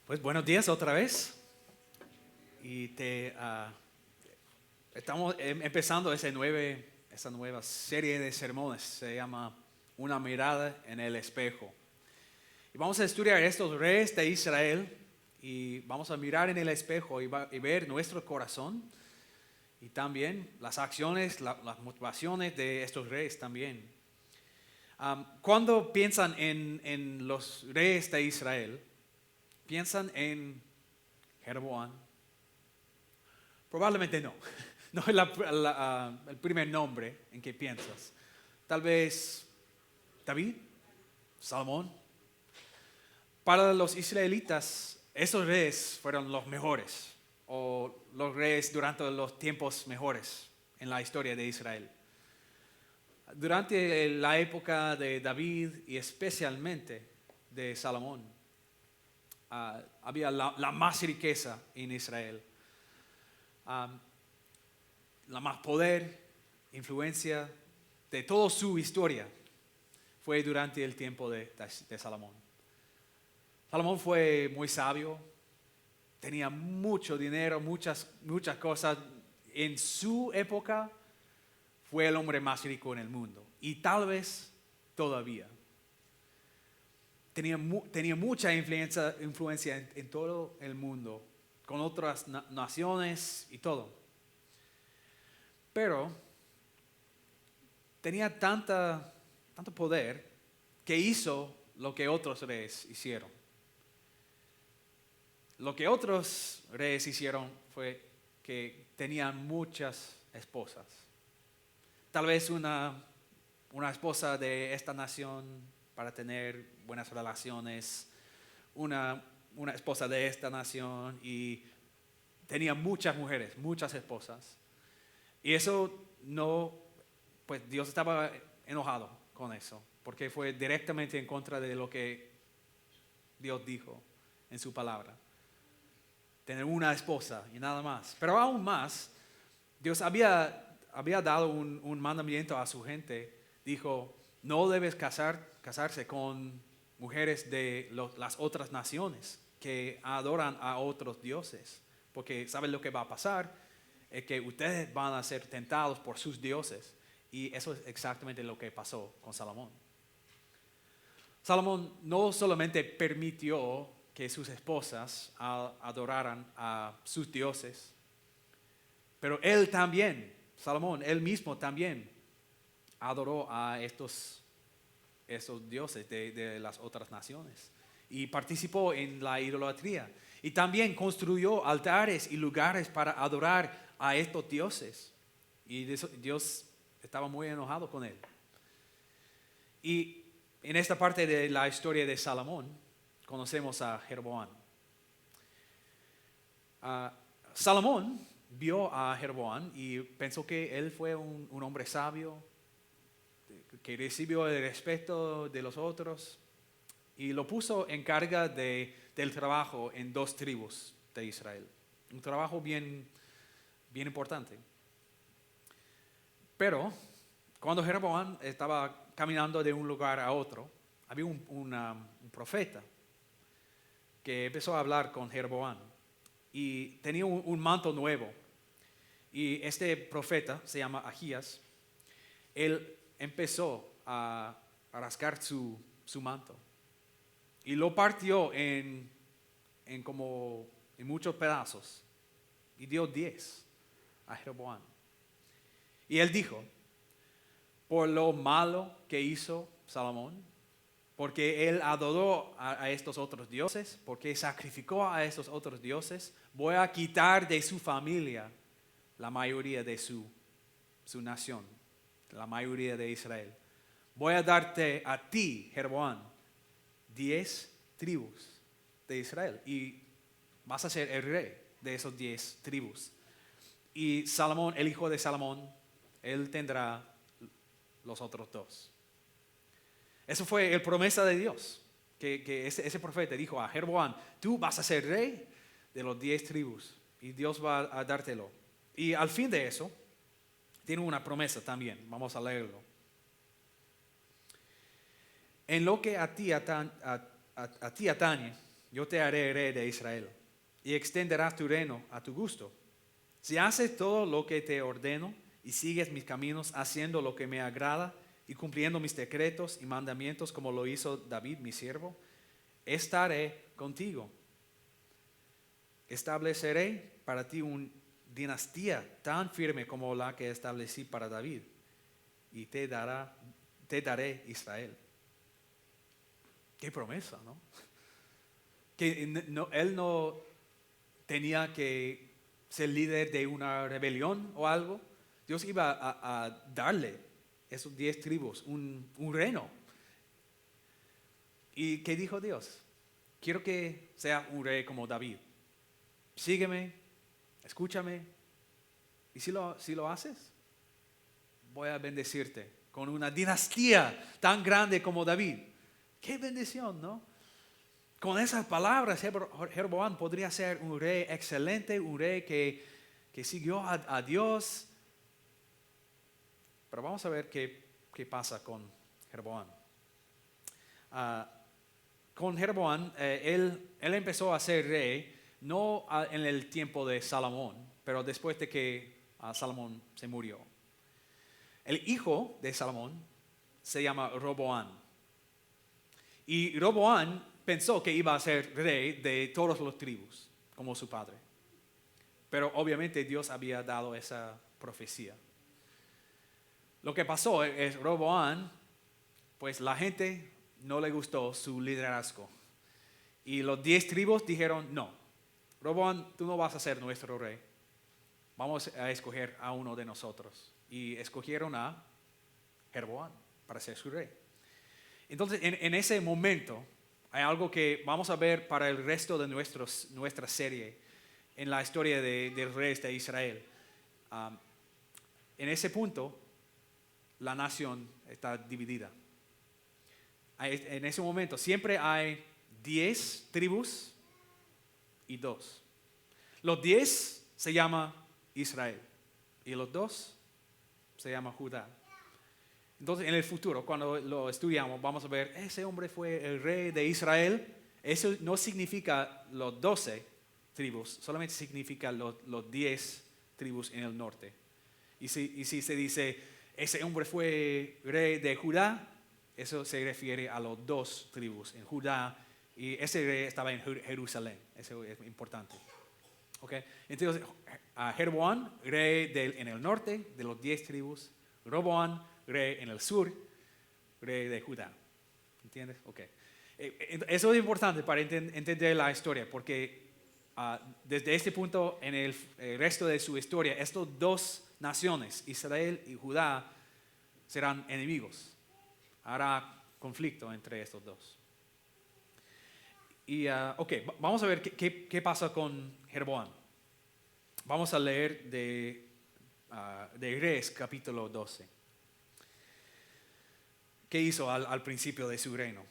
Pues buenos días otra vez. Y estamos empezando esa nueva serie de sermones. Se llama Una mirada en el espejo. Y vamos a estudiar estos reyes de Israel. Y vamos a mirar en el espejo y ver nuestro corazón. Y también las acciones, las motivaciones de estos reyes también. Cuando piensan en los reyes de Israel, piensan en Jeroboam. Probablemente no. No es el primer nombre en que piensas. Tal vez David, Salomón. Para los israelitas, esos reyes fueron los mejores, o los reyes durante los tiempos mejores en la historia de Israel. Durante la época de David y especialmente de Salomón, había la más riqueza en Israel. La más poder, influencia de toda su historia fue durante el tiempo de Salomón. Salomón fue muy sabio, tenía mucho dinero, muchas cosas. En su época fue el hombre más rico en el mundo y tal vez todavía. Tenía mucha influencia en todo el mundo, con otras naciones y todo. Pero tenía tanto poder que hizo lo que otros reyes hicieron. Lo que otros reyes hicieron fue que tenían muchas esposas. Tal vez una esposa de esta nación para tener buenas relaciones, una esposa de esta nación, y tenía muchas mujeres, muchas esposas. Y eso pues Dios estaba enojado con eso, porque fue directamente en contra de lo que Dios dijo en su palabra. Tener una esposa y nada más. Pero aún más, Dios había dado un mandamiento a su gente. Dijo, no debes casarse con mujeres de las otras naciones que adoran a otros dioses, porque ¿saben lo que va a pasar? Es que ustedes van a ser tentados por sus dioses. Y eso es exactamente lo que pasó con Salomón. Salomón no solamente permitió que sus esposas adoraran a sus dioses, pero él también, Salomón, él mismo también adoró a esos dioses de las otras naciones y participó en la idolatría. Y también construyó altares y lugares para adorar a estos dioses. Y Dios estaba muy enojado con él. Y en esta parte de la historia de Salomón, conocemos a Jeroboam. Salomón vio a Jeroboam y pensó que él fue un hombre sabio, que recibió el respeto de los otros, y lo puso en carga del trabajo en 2 tribus de Israel. Un trabajo bien importante. Pero cuando Jeroboam estaba caminando de un lugar a otro, había un profeta que empezó a hablar con Jeroboam y tenía un manto nuevo. Y este profeta se llama Ahías. Él empezó a rascar su manto y lo partió en muchos pedazos y dio 10 a Jeroboam. Y él dijo, por lo malo que hizo Salomón, porque él adoró a estos otros dioses, porque sacrificó a estos otros dioses, voy a quitar de su familia la mayoría de su nación, la mayoría de Israel. Voy a darte a ti, Jeroboam, 10 tribus de Israel y vas a ser el rey de esos 10 tribus. Y Salomón, el hijo de Salomón, él tendrá los otros 2. Eso fue la promesa de Dios, que ese profeta dijo a Jeroboam, tú vas a ser rey de los 10 tribus y Dios va a dártelo. Y al fin de eso, tiene una promesa también, vamos a leerlo. En lo que a ti atañe, yo te haré rey de Israel y extenderás tu reino a tu gusto. Si haces todo lo que te ordeno y sigues mis caminos, haciendo lo que me agrada y cumpliendo mis decretos y mandamientos como lo hizo David mi siervo, estaré contigo. Estableceré para ti una dinastía tan firme como la que establecí para David y te daré Israel. Qué promesa, ¿no? Que él no tenía que ser líder de una rebelión o algo. Dios iba a darle esos 10 tribus un reino. ¿Y qué dijo Dios? Quiero que sea un rey como David. Sígueme, escúchame. Y si lo haces, voy a bendecirte con una dinastía tan grande como David. Qué bendición, ¿no? Con esas palabras, Jeroboam podría ser un rey excelente, un rey que siguió a Dios. Pero vamos a ver qué pasa con Jeroboam. Con Jeroboam, él empezó a ser rey, no en el tiempo de Salomón, pero después de que Salomón se murió. El hijo de Salomón se llama Roboam. Y Roboam pensó que iba a ser rey de todas las tribus, como su padre. Pero obviamente Dios había dado esa profecía. Lo que pasó es Roboam, pues la gente no le gustó su liderazgo. Y los 10 tribus dijeron, no, Roboam, tú no vas a ser nuestro rey. Vamos a escoger a uno de nosotros. Y escogieron a Jeroboam para ser su rey. Entonces, en ese momento, hay algo que vamos a ver para el resto de nuestra serie en la historia de reyes de Israel. En ese punto, la nación está dividida. En ese momento, siempre hay 10 tribus y 2. Los 10 se llama Israel y los 2 se llama Judá. Entonces, en el futuro, cuando lo estudiamos, vamos a ver, ese hombre fue el rey de Israel. Eso no significa los 12 tribus, solamente significa los 10 tribus en el norte. Y si se dice, ese hombre fue rey de Judá, eso se refiere a los 2 tribus en Judá. Y ese rey estaba en Jerusalén. Eso es importante. ¿Okay? Entonces, Jeroboam, rey en el norte de los 10 tribus. Roboam, rey en el sur, rey de Judá. ¿Entiendes? Ok. Eso es importante para entender la historia, porque desde este punto, en el resto de su historia, estas 2 naciones, Israel y Judá, serán enemigos. Habrá conflicto entre estos 2. Y, vamos a ver qué pasa con Jeroboam. Vamos a leer de Reyes capítulo 12. ¿Qué hizo al principio de su reino?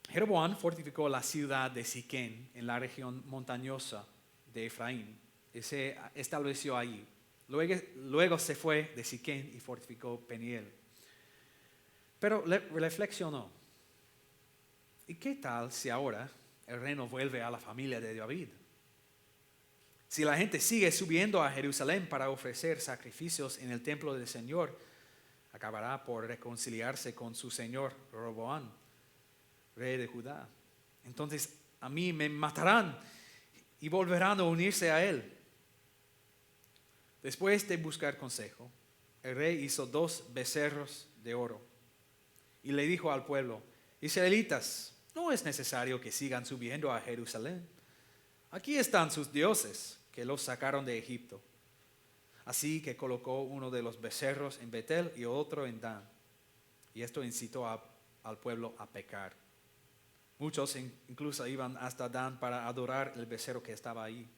Jeroboam fortificó la ciudad de Siquén en la región montañosa de Efraín y se estableció allí. Luego se fue de Siquén y fortificó Peniel. Pero reflexionó. ¿Y qué tal si ahora el reino vuelve a la familia de David? Si la gente sigue subiendo a Jerusalén para ofrecer sacrificios en el templo del Señor, acabará por reconciliarse con su señor Roboam, rey de Judá. Entonces a mí me matarán y volverán a unirse a él. Después de buscar consejo, el rey hizo 2 becerros de oro y le dijo al pueblo: Israelitas, no es necesario que sigan subiendo a Jerusalén. Aquí están sus dioses que los sacaron de Egipto. Así que colocó uno de los becerros en Betel y otro en Dan. Y esto incitó al pueblo a pecar. Muchos incluso iban hasta Dan para adorar el becerro que estaba ahí.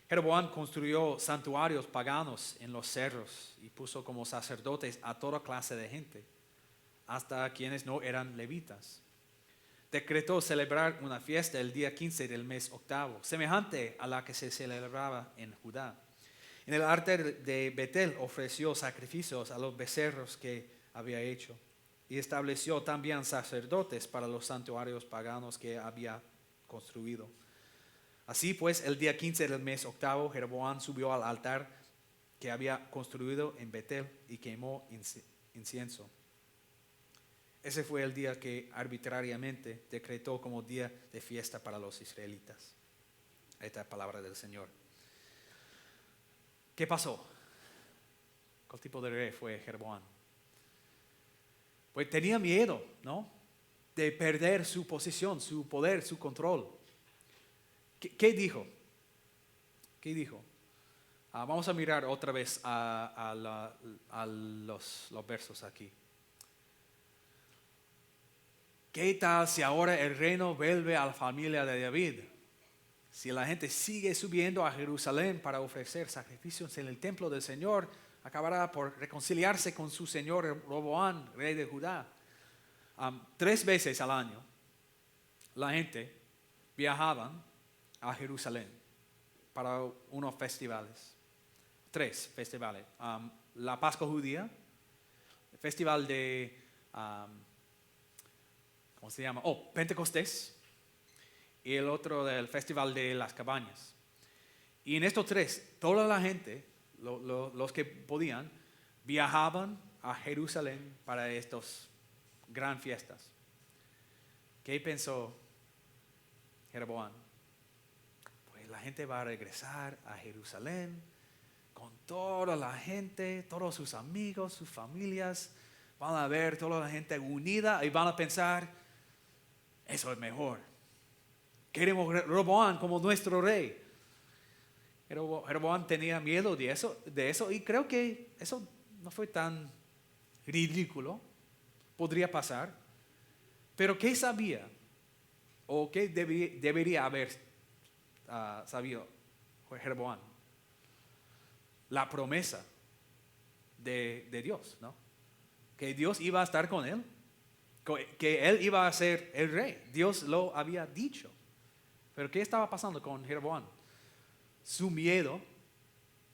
Jeroboam construyó santuarios paganos en los cerros y puso como sacerdotes a toda clase de gente, hasta a quienes no eran levitas. Decretó celebrar una fiesta el día 15 del mes octavo, semejante a la que se celebraba en Judá. En el altar de Betel ofreció sacrificios a los becerros que había hecho. y estableció también sacerdotes para los santuarios paganos que había construido. Así pues, el día 15 del mes octavo, Jeroboam subió al altar que había construido en Betel y quemó incienso. Ese fue el día que arbitrariamente decretó como día de fiesta para los israelitas. Esta es la palabra del Señor. ¿Qué pasó? ¿Qué tipo de rey fue Jeroboam? Pues tenía miedo, ¿no? De perder su posición, su poder, su control. ¿Qué dijo? ¿Qué dijo? Vamos a mirar otra vez a los versos aquí. ¿Qué tal si ahora el reino vuelve a la familia de David? Si la gente sigue subiendo a Jerusalén para ofrecer sacrificios en el templo del Señor, acabará por reconciliarse con su señor Roboam, rey de Judá. 3 veces al año la gente viajaba a Jerusalén para unos festivales. 3 festivales. La Pascua judía, el festival de, ¿cómo se llama? Pentecostés, y el otro del festival de las cabañas. Y en estos 3, toda la gente, los que podían, viajaban a Jerusalén para estas gran fiestas. ¿Qué pensó Jeroboam? Pues la gente va a regresar a Jerusalén con toda la gente, todos sus amigos, sus familias. Van a ver toda la gente unida y van a pensar, eso es mejor. Queremos Roboam como nuestro rey. Jeroboam tenía miedo de eso y creo que eso no fue tan ridículo. Podría pasar. Pero ¿qué sabía? ¿O qué debería haber sabido Jeroboam? La promesa de Dios, ¿no? Que Dios iba a estar con él. Que él iba a ser el rey. Dios lo había dicho. Pero ¿qué estaba pasando con Jeroboam? Su miedo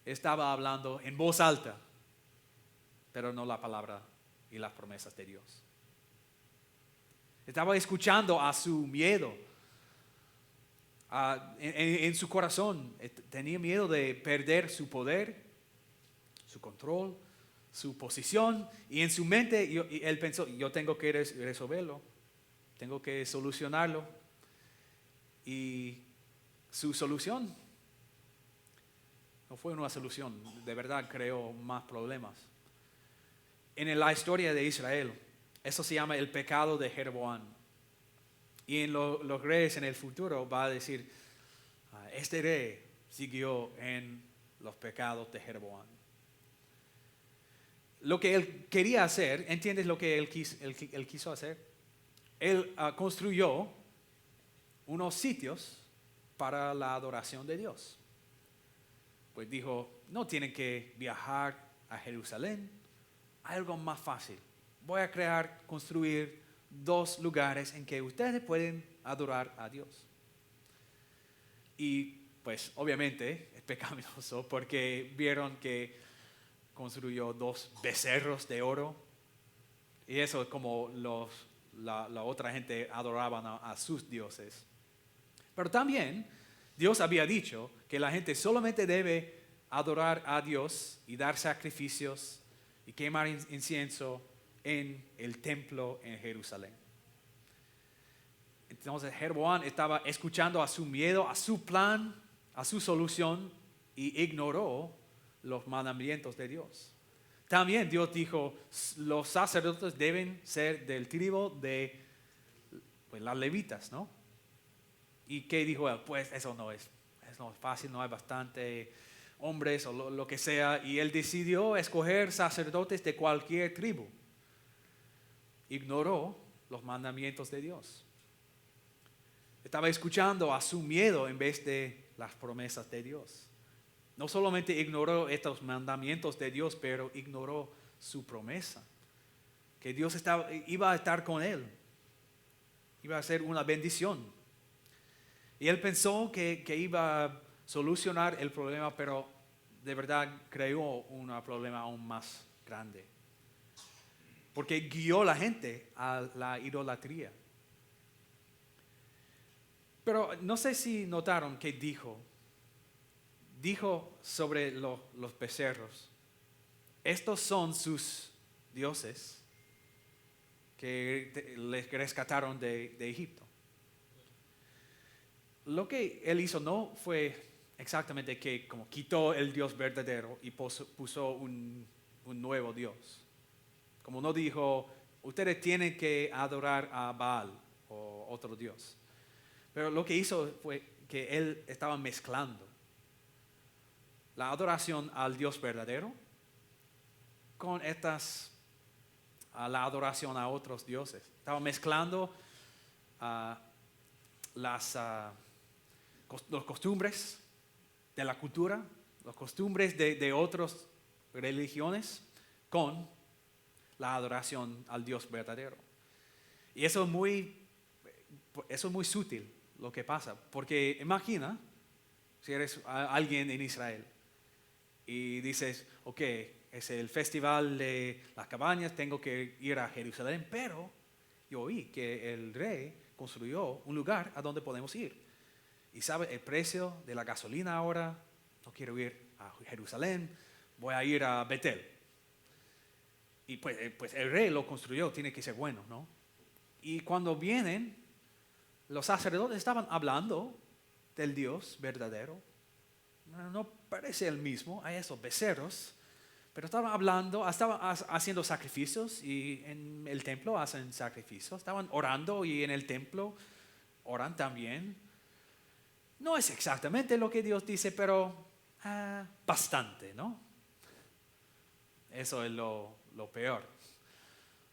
estaba hablando en voz alta, pero no la palabra y las promesas de Dios. Estaba escuchando a su miedo. En su corazón tenía miedo de perder su poder, su control, su posición, y en su mente él pensó, yo tengo que resolverlo, tengo que solucionarlo. Y su solución no fue una solución, de verdad creó más problemas. En la historia de Israel, eso se llama el pecado de Jeroboam. Y en los reyes en el futuro va a decir, este rey siguió en los pecados de Jeroboam. Lo que él quería hacer, ¿entiendes lo que él quiso hacer? Él construyó unos sitios para la adoración de Dios. Pues dijo, no tienen que viajar a Jerusalén, hay algo más fácil. Voy a construir 2 lugares en que ustedes pueden adorar a Dios. Y pues obviamente es pecaminoso porque vieron que construyó 2 becerros de oro. Y eso es como la otra gente adoraban a sus dioses. Pero también Dios había dicho que la gente solamente debe adorar a Dios y dar sacrificios y quemar incienso en el templo en Jerusalén. Entonces Jeroboam estaba escuchando a su miedo, a su plan, a su solución, y ignoró los mandamientos de Dios. También Dios dijo, los sacerdotes deben ser del tribu de las levitas, ¿no? ¿Y qué dijo él? Pues eso no es fácil, no hay bastante hombres o lo que sea. Y él decidió escoger sacerdotes de cualquier tribu. Ignoró los mandamientos de Dios. Estaba escuchando a su miedo en vez de las promesas de Dios. No solamente ignoró estos mandamientos de Dios, pero ignoró su promesa. Que Dios iba a estar con él. Iba a ser una bendición. Y él pensó que iba a solucionar el problema, pero de verdad creó un problema aún más grande. porque guió a la gente a la idolatría. Pero no sé si notaron que dijo sobre los becerros, estos son sus dioses que les rescataron de Egipto. Lo que él hizo no fue exactamente que como quitó el Dios verdadero y puso un nuevo Dios. Como no dijo, ustedes tienen que adorar a Baal o otro Dios. Pero lo que hizo fue que él estaba mezclando la adoración al Dios verdadero con la adoración a otros dioses. Estaba mezclando las costumbres de la cultura, las costumbres de otras religiones con la adoración al Dios verdadero. Y eso es muy sutil lo que pasa, porque imagina si eres alguien en Israel y dices, ok, es el festival de las cabañas, tengo que ir a Jerusalén, pero yo oí que el rey construyó un lugar a donde podemos ir. Y sabe el precio de la gasolina ahora, no quiero ir a Jerusalén, voy a ir a Betel. Y pues el rey lo construyó, tiene que ser bueno, ¿no? Y cuando vienen, los sacerdotes estaban hablando del Dios verdadero. No parece el mismo, hay esos becerros, pero estaban hablando, estaban haciendo sacrificios y en el templo hacen sacrificios, estaban orando y en el templo oran también. No es exactamente lo que Dios dice, pero bastante, ¿no? Eso es lo peor.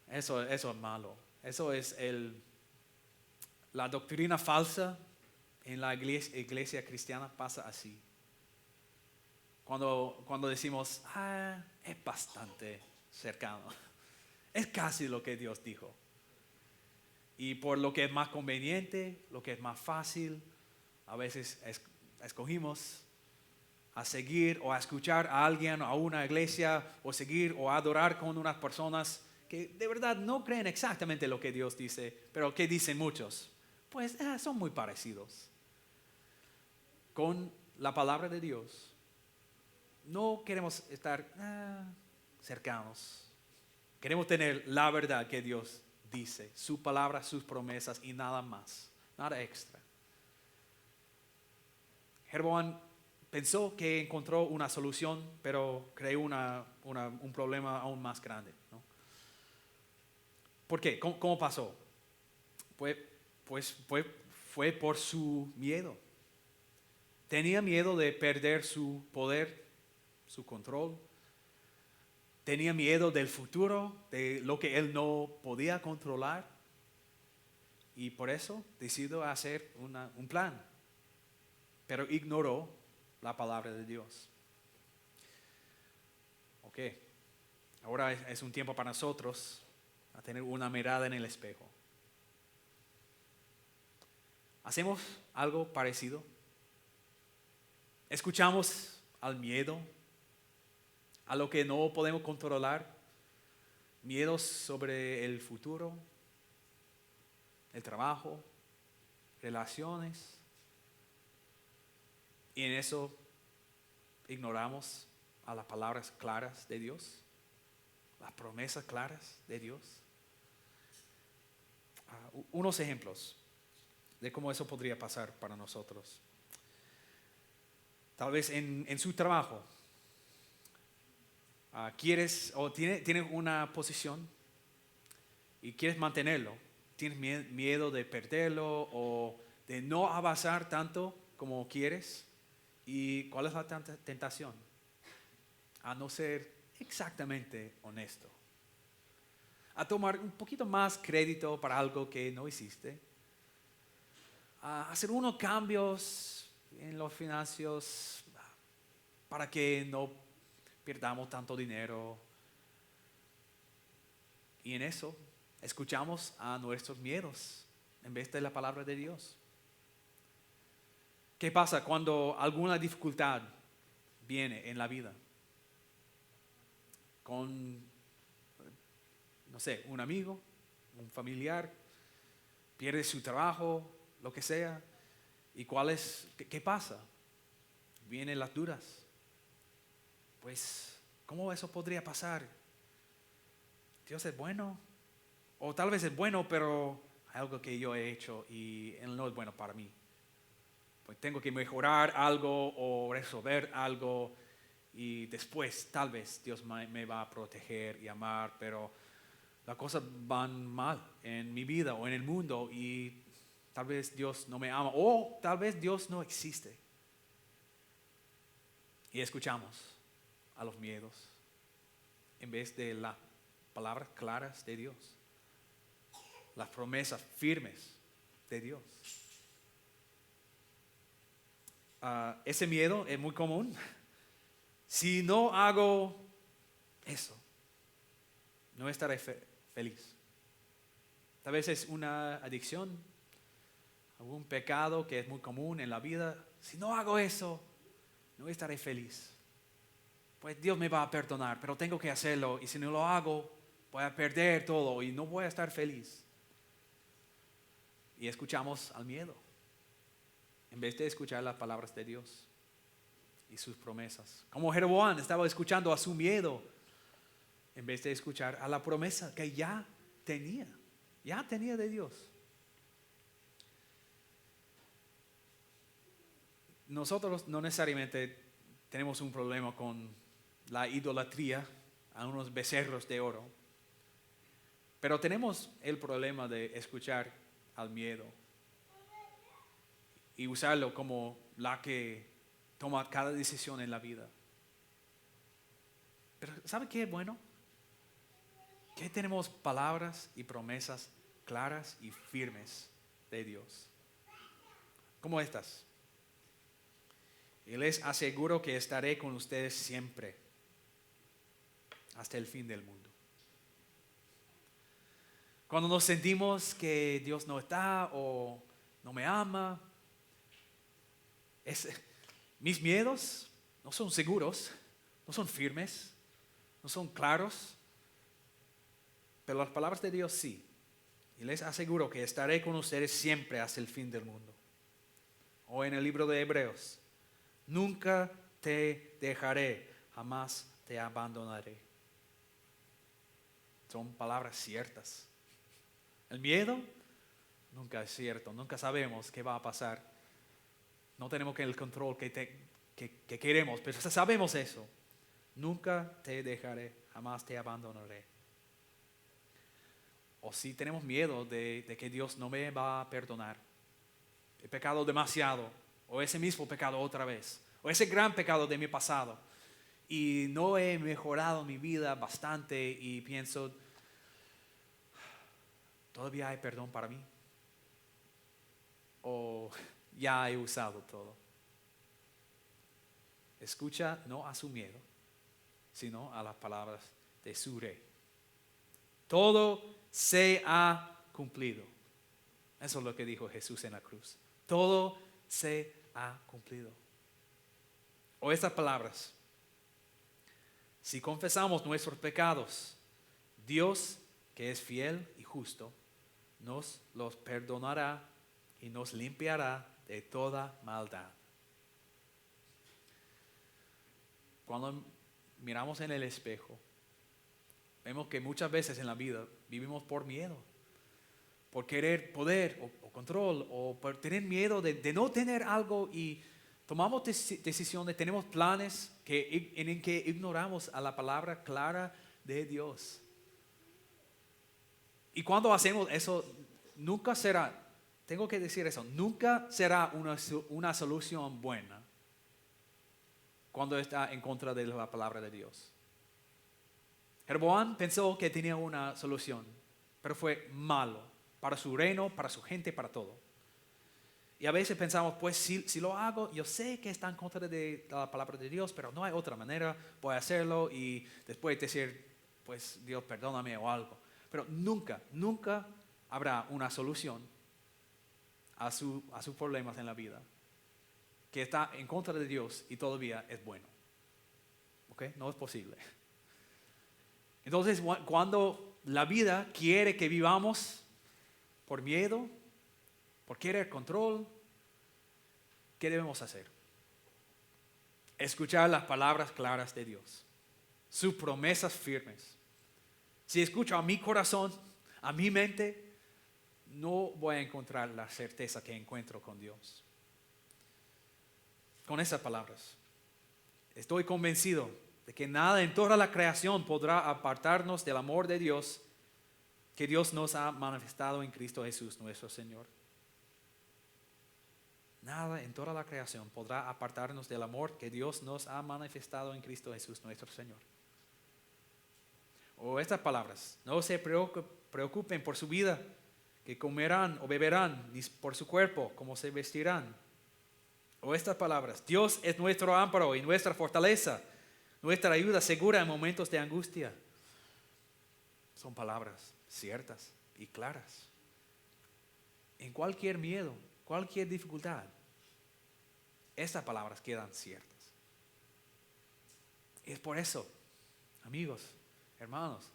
Eso es malo. Eso es la doctrina falsa en la iglesia cristiana pasa así. Cuando decimos, es bastante cercano. Es casi lo que Dios dijo. Y por lo que es más conveniente, lo que es más fácil, a veces escogimos a seguir o a escuchar a alguien o a una iglesia o seguir o adorar con unas personas que de verdad no creen exactamente lo que Dios dice, pero que dicen muchos. Pues son muy parecidos. Con la palabra de Dios no queremos estar cercanos. Queremos tener la verdad que Dios dice, su palabra, sus promesas y nada más, nada extra. Jeroboam pensó que encontró una solución, pero creó un problema aún más grande, ¿no? ¿Por qué? ¿Cómo pasó? Fue por su miedo. Tenía miedo de perder su poder, su control. Tenía miedo del futuro, de lo que él no podía controlar. Y por eso decidió hacer un plan. Pero ignoró la palabra de Dios. Ok, ahora es un tiempo para nosotros a tener una mirada en el espejo. ¿Hacemos algo parecido? ¿Escuchamos al miedo? ¿A lo que no podemos controlar? ¿Miedos sobre el futuro? ¿El trabajo? ¿Relaciones? Y en eso ignoramos a las palabras claras de Dios, las promesas claras de Dios. Unos ejemplos de cómo eso podría pasar para nosotros. Tal vez en su trabajo, quieres o tienes una posición y quieres mantenerlo. Tienes miedo de perderlo o de no avanzar tanto como quieres. ¿Y cuál es la tentación? A no ser exactamente honesto. A tomar un poquito más crédito para algo que no hiciste. A hacer unos cambios en los financieros para que no perdamos tanto dinero. Y en eso escuchamos a nuestros miedos en vez de la palabra de Dios. ¿Qué pasa cuando alguna dificultad viene en la vida? no sé, un amigo, un familiar, pierde su trabajo, lo que sea. ¿Y qué pasa? Vienen las dudas. Pues, ¿cómo eso podría pasar? ¿Dios es bueno? O tal vez es bueno, pero hay algo que yo he hecho y Él no es bueno para mí. Pues tengo que mejorar algo o resolver algo y después tal vez Dios me va a proteger y amar, pero las cosas van mal en mi vida o en el mundo y tal vez Dios no me ama o tal vez Dios no existe. Y escuchamos a los miedos en vez de las palabras claras de Dios, las promesas firmes de Dios. Ese miedo es muy común. Si no hago eso, no estaré feliz. Tal vez es una adicción, algún pecado que es muy común en la vida. Si no hago eso, no estaré feliz. Pues Dios me va a perdonar, pero tengo que hacerlo. Y si no lo hago, voy a perder todo y no voy a estar feliz. Y escuchamos al miedo, en vez de escuchar las palabras de Dios y sus promesas. Como Jeroboam estaba escuchando a su miedo, en vez de escuchar a la promesa que ya tenía de Dios. Nosotros no necesariamente tenemos un problema con la idolatría a unos becerros de oro, pero tenemos el problema de escuchar al miedo y usarlo como la que toma cada decisión en la vida. Pero ¿sabe qué es bueno? Que tenemos palabras y promesas claras y firmes de Dios, como estas. Y les aseguro que estaré con ustedes siempre, hasta el fin del mundo. Cuando nos sentimos que Dios no está o no me ama, mis miedos no son seguros, no son firmes, no son claros, pero las palabras de Dios sí. Y les aseguro que estaré con ustedes siempre hasta el fin del mundo. O en el libro de Hebreos, nunca te dejaré, jamás te abandonaré. Son palabras ciertas. El miedo nunca es cierto, nunca sabemos qué va a pasar. No tenemos el control que queremos, pero sabemos eso. Nunca te dejaré, jamás te abandonaré. O si tenemos miedo de que Dios no me va a perdonar, he pecado demasiado, o ese mismo pecado otra vez, o ese gran pecado de mi pasado, y no he mejorado mi vida bastante y pienso, ¿todavía hay perdón para mí? ¿O ya he usado todo? Escucha no a su miedo, sino a las palabras de su Rey. Todo se ha cumplido. Eso es lo que dijo Jesús en la cruz. Todo se ha cumplido. O estas palabras: si confesamos nuestros pecados, Dios, que es fiel y justo, nos los perdonará y nos limpiará de toda maldad. Cuando miramos en el espejo, vemos que muchas veces en la vida vivimos por miedo, por querer poder o control, o por tener miedo de no tener algo, y tomamos decisiones, tenemos planes en que ignoramos a la palabra clara de Dios. Y cuando hacemos eso, nunca será, tengo que decir eso, nunca será una solución buena cuando está en contra de la palabra de Dios. Jeroboam pensó que tenía una solución, pero fue malo para su reino, para su gente, para todo. Y a veces pensamos, pues si lo hago, yo sé que está en contra de la palabra de Dios, pero no hay otra manera, voy a hacerlo y después decir, pues Dios perdóname o algo. Pero nunca habrá una solución a sus problemas en la vida que está en contra de Dios y todavía es bueno. ¿Ok? No es posible. Entonces, cuando la vida quiere que vivamos por miedo, por querer control, ¿qué debemos hacer? Escuchar las palabras claras de Dios, sus promesas firmes. Si escucho a mi corazón, a mi mente, no voy a encontrar la certeza que encuentro con Dios. Con esas palabras, estoy convencido de que nada en toda la creación podrá apartarnos del amor de Dios que Dios nos ha manifestado en Cristo Jesús nuestro Señor. Nada en toda la creación podrá apartarnos del amor que Dios nos ha manifestado en Cristo Jesús nuestro Señor. O estas palabras, no se preocupen por su vida, que comerán o beberán, ni por su cuerpo, cómo se vestirán. O estas palabras, Dios es nuestro amparo y nuestra fortaleza, nuestra ayuda segura en momentos de angustia. Son palabras ciertas y claras. En cualquier miedo, cualquier dificultad, estas palabras quedan ciertas. Es por eso, amigos, hermanos,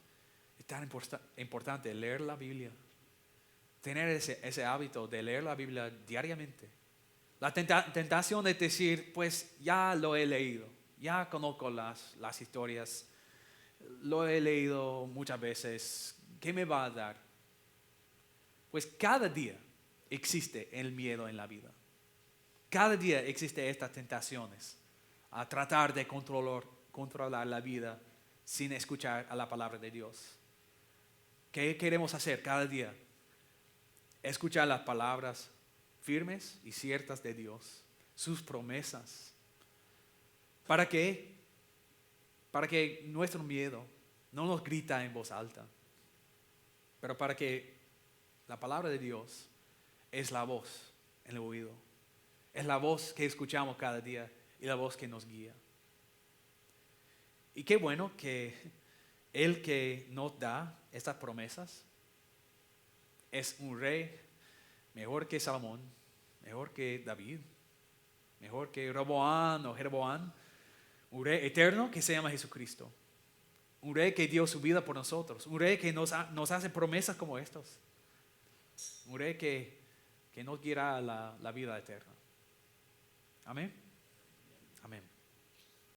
es tan importante leer la Biblia, tener ese hábito de leer la Biblia diariamente. La tentación es decir, pues ya lo he leído, ya conozco las historias, lo he leído muchas veces, ¿qué me va a dar? Pues cada día existe el miedo en la vida. Cada día existen estas tentaciones a tratar de controlar la vida sin escuchar a la palabra de Dios. ¿Qué queremos hacer cada día? Escuchar las palabras firmes y ciertas de Dios, sus promesas. ¿Para qué? Para que nuestro miedo no nos grita en voz alta, pero para que la palabra de Dios es la voz en el oído. Es la voz que escuchamos cada día y la voz que nos guía. Y qué bueno que el que nos da estas promesas es un rey mejor que Salomón, mejor que David, mejor que Roboán o Jeroboam, un rey eterno que se llama Jesucristo, un rey que dio su vida por nosotros, un rey que nos hace promesas como estas, un rey que nos guiará a la vida eterna. Amén. Amén.